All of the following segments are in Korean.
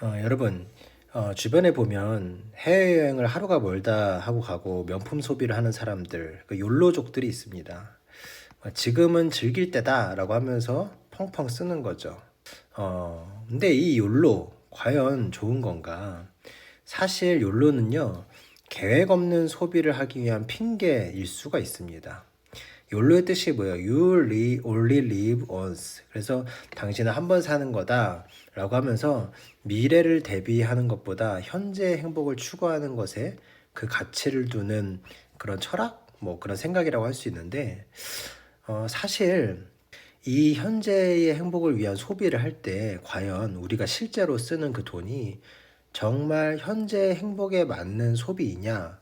여러분, 주변에 보면 해외여행을 하루가 멀다 하고 가고 명품 소비를 하는 사람들, 그 욜로족들이 있습니다. 지금은 즐길 때다라고 하면서 펑펑 쓰는 거죠. 근데 이 욜로, 과연 좋은 건가? 사실 욜로는요, 계획 없는 소비를 하기 위한 핑계일 수가 있습니다. 욜로의 뜻이 뭐예요? only live once. 그래서 당신은 한 번 사는 거다 라고 하면서 미래를 대비하는 것보다 현재의 행복을 추구하는 것에 그 가치를 두는 그런 철학? 뭐 그런 생각이라고 할 수 있는데, 사실 이 현재의 행복을 위한 소비를 할 때 과연 우리가 실제로 쓰는 그 돈이 정말 현재 행복에 맞는 소비이냐?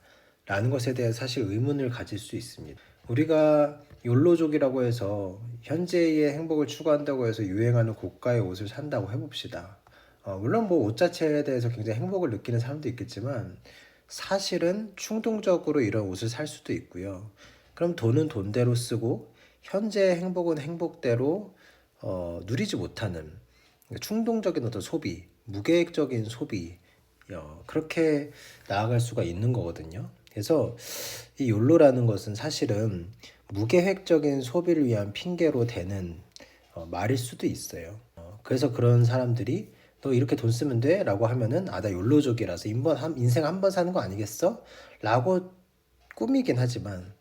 라는 것에 대해 사실 의문을 가질 수 있습니다. 우리가 욜로족이라고 해서 현재의 행복을 추구한다고 해서 유행하는 고가의 옷을 산다고 해봅시다. 물론 뭐 옷 자체에 대해서 굉장히 행복을 느끼는 사람도 있겠지만 사실은 충동적으로 이런 옷을 살 수도 있고요. 그럼 돈은 돈대로 쓰고 현재의 행복은 행복대로 누리지 못하는 충동적인 어떤 소비, 무계획적인 소비, 그렇게 나아갈 수가 있는 거거든요. 그래서 이 욜로라는 것은 사실은 무계획적인 소비를 위한 핑계로 대는 말일 수도 있어요. 그래서 그런 사람들이 너 이렇게 돈 쓰면 돼? 라고 하면은 나 욜로족이라서 인생 한 번 사는 거 아니겠어? 라고 꾸미긴 하지만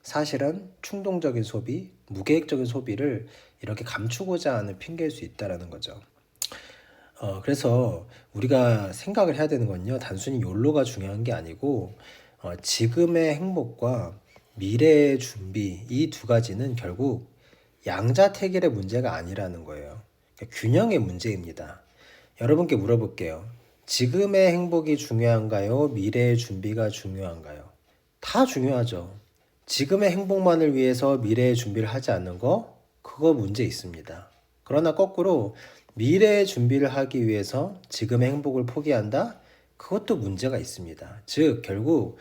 사실은 충동적인 소비, 무계획적인 소비를 이렇게 감추고자 하는 핑계일 수 있다라는 거죠. 그래서 우리가 생각을 해야 되는 건요, 단순히 욜로가 중요한 게 아니고, 지금의 행복과 미래의 준비, 이 두 가지는 결국 양자택일의 문제가 아니라는 거예요. 그러니까 균형의 문제입니다. 여러분께 물어볼게요. 지금의 행복이 중요한가요? 미래의 준비가 중요한가요? 다 중요하죠. 지금의 행복만을 위해서 미래의 준비를 하지 않는 거, 그거 문제 있습니다. 그러나 거꾸로 미래의 준비를 하기 위해서 지금의 행복을 포기한다? 그것도 문제가 있습니다. 즉, 결국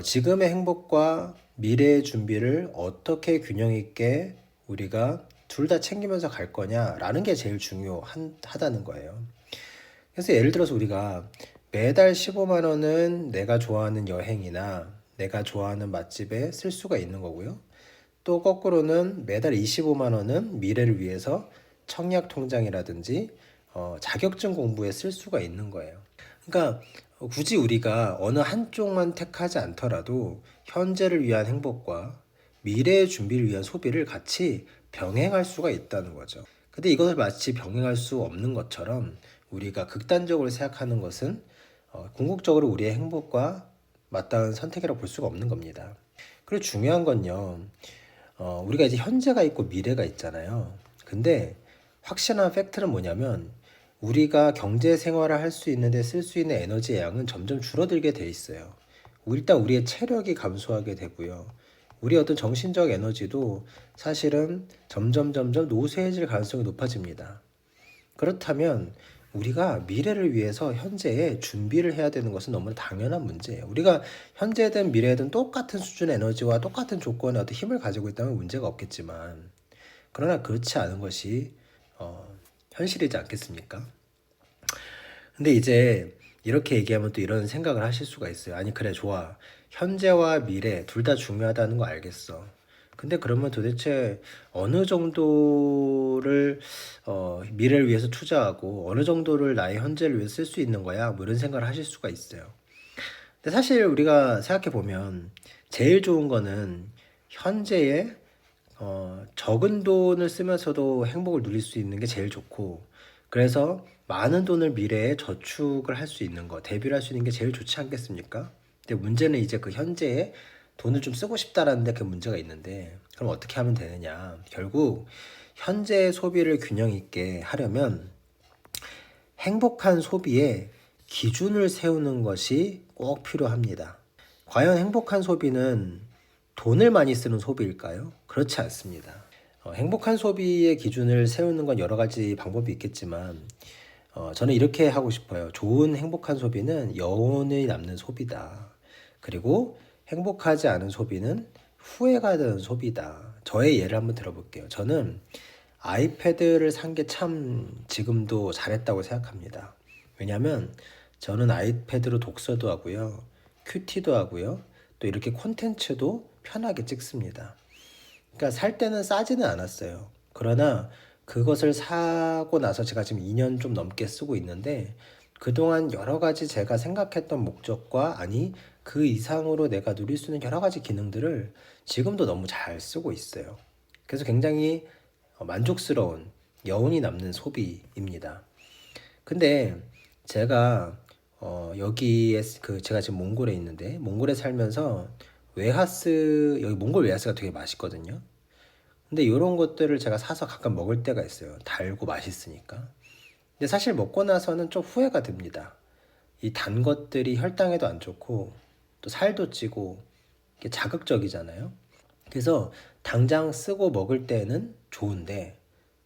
지금의 행복과 미래의 준비를 어떻게 균형 있게 우리가 둘 다 챙기면서 갈 거냐라는 게 제일 중요하다는 거예요. 그래서 예를 들어서 우리가 매달 15만 원은 내가 좋아하는 여행이나 내가 좋아하는 맛집에 쓸 수가 있는 거고요. 또 거꾸로는 매달 25만 원은 미래를 위해서 청약 통장이라든지 자격증 공부에 쓸 수가 있는 거예요. 그러니까 굳이 우리가 어느 한쪽만 택하지 않더라도 현재를 위한 행복과 미래의 준비를 위한 소비를 같이 병행할 수가 있다는 거죠. 근데 이것을 마치 병행할 수 없는 것처럼 우리가 극단적으로 생각하는 것은 궁극적으로 우리의 행복과 맞닿은 선택이라고 볼 수가 없는 겁니다. 그리고 중요한 건요, 우리가 이제 현재가 있고 미래가 있잖아요. 근데 확실한 팩트는 뭐냐면 우리가 경제 생활을 할 수 있는데 쓸 수 있는 에너지의 양은 점점 줄어들게 돼 있어요. 일단 우리의 체력이 감소하게 되고요. 우리 어떤 정신적 에너지도 사실은 점점 노쇠해질 가능성이 높아집니다. 그렇다면 우리가 미래를 위해서 현재에 준비를 해야 되는 것은 너무나 당연한 문제예요. 우리가 현재든 미래든 똑같은 수준의 에너지와 똑같은 조건의 어떤 힘을 가지고 있다면 문제가 없겠지만, 그러나 그렇지 않은 것이 현실이지 않겠습니까? 근데 이제 이렇게 얘기하면 또 이런 생각을 하실 수가 있어요. 아니, 그래, 좋아. 현재와 미래 둘 다 중요하다는 거 알겠어. 근데 그러면 도대체 어느 정도를 미래를 위해서 투자하고 어느 정도를 나의 현재를 위해서 쓸 수 있는 거야? 뭐 이런 생각을 하실 수가 있어요. 근데 사실 우리가 생각해 보면 제일 좋은 거는 현재에 적은 돈을 쓰면서도 행복을 누릴 수 있는 게 제일 좋고, 그래서 많은 돈을 미래에 저축을 할 수 있는 거, 대비를 할 수 있는 게 제일 좋지 않겠습니까? 근데 문제는 이제 그 현재에 돈을 좀 쓰고 싶다라는 데 그 문제가 있는데, 그럼 어떻게 하면 되느냐? 결국 현재의 소비를 균형 있게 하려면 행복한 소비에 기준을 세우는 것이 꼭 필요합니다. 과연 행복한 소비는 돈을 많이 쓰는 소비일까요? 그렇지 않습니다. 행복한 소비의 기준을 세우는 건 여러 가지 방법이 있겠지만, 저는 이렇게 하고 싶어요. 좋은 행복한 소비는 여운이 남는 소비다. 그리고 행복하지 않은 소비는 후회가 되는 소비다. 저의 예를 한번 들어볼게요. 저는 아이패드를 산 게 참 지금도 잘했다고 생각합니다. 왜냐하면 저는 아이패드로 독서도 하고요, 큐티도 하고요, 또 이렇게 콘텐츠도 편하게 찍습니다. 그러니까 살 때는 싸지는 않았어요. 그러나 그것을 사고 나서 제가 지금 2년 좀 넘게 쓰고 있는데, 그동안 여러 가지 제가 생각했던 목적과 아니 그 이상으로 내가 누릴 수 있는 여러 가지 기능들을 지금도 너무 잘 쓰고 있어요. 그래서 굉장히 만족스러운 여운이 남는 소비입니다. 근데 제가 여기에 그 제가 지금 몽골에 있는데, 몽골에 살면서 웨하스, 여기 몽골 웨하스가 되게 맛있거든요. 근데 이런 것들을 제가 사서 가끔 먹을 때가 있어요. 달고 맛있으니까. 근데 사실 먹고 나서는 좀 후회가 됩니다. 이 단 것들이 혈당에도 안 좋고 또 살도 찌고 이게 자극적이잖아요. 그래서 당장 쓰고 먹을 때는 좋은데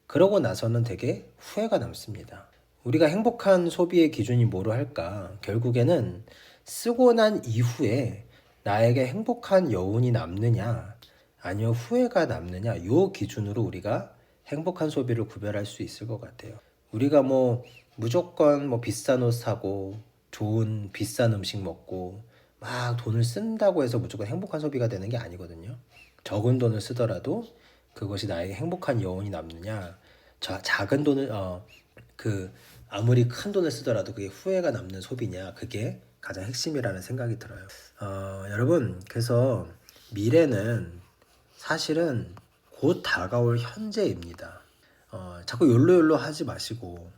그러고 나서는 되게 후회가 남습니다. 우리가 행복한 소비의 기준이 뭐로 할까? 결국에는 쓰고 난 이후에 나에게 행복한 여운이 남느냐, 아니면 후회가 남느냐, 요 기준으로 우리가 행복한 소비를 구별할 수 있을 것 같아요. 우리가 뭐 무조건 뭐 비싼 옷 사고 좋은 비싼 음식 먹고 막 돈을 쓴다고 해서 무조건 행복한 소비가 되는 게 아니거든요. 적은 돈을 쓰더라도 그것이 나에게 행복한 여운이 남느냐, 작은 돈을 그 아무리 큰 돈을 쓰더라도 그게 후회가 남는 소비냐, 그게 가장 핵심이라는 생각이 들어요. 여러분, 그래서 미래는 사실은 곧 다가올 현재입니다. 자꾸 욜로욜로 하지 마시고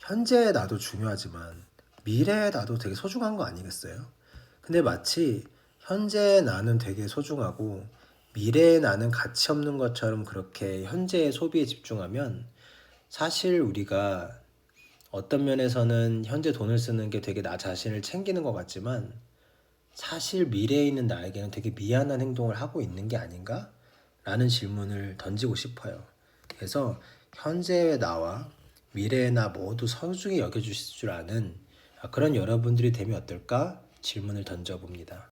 현재의 나도 중요하지만 미래의 나도 되게 소중한 거 아니겠어요? 근데 마치 현재의 나는 되게 소중하고 미래의 나는 가치 없는 것처럼 그렇게 현재의 소비에 집중하면, 사실 우리가 어떤 면에서는 현재 돈을 쓰는 게 되게 나 자신을 챙기는 것 같지만 사실 미래에 있는 나에게는 되게 미안한 행동을 하고 있는 게 아닌가? 라는 질문을 던지고 싶어요. 그래서 현재의 나와 미래의 나 모두 소중히 여겨주실 줄 아는 그런 여러분들이 되면 어떨까? 질문을 던져봅니다.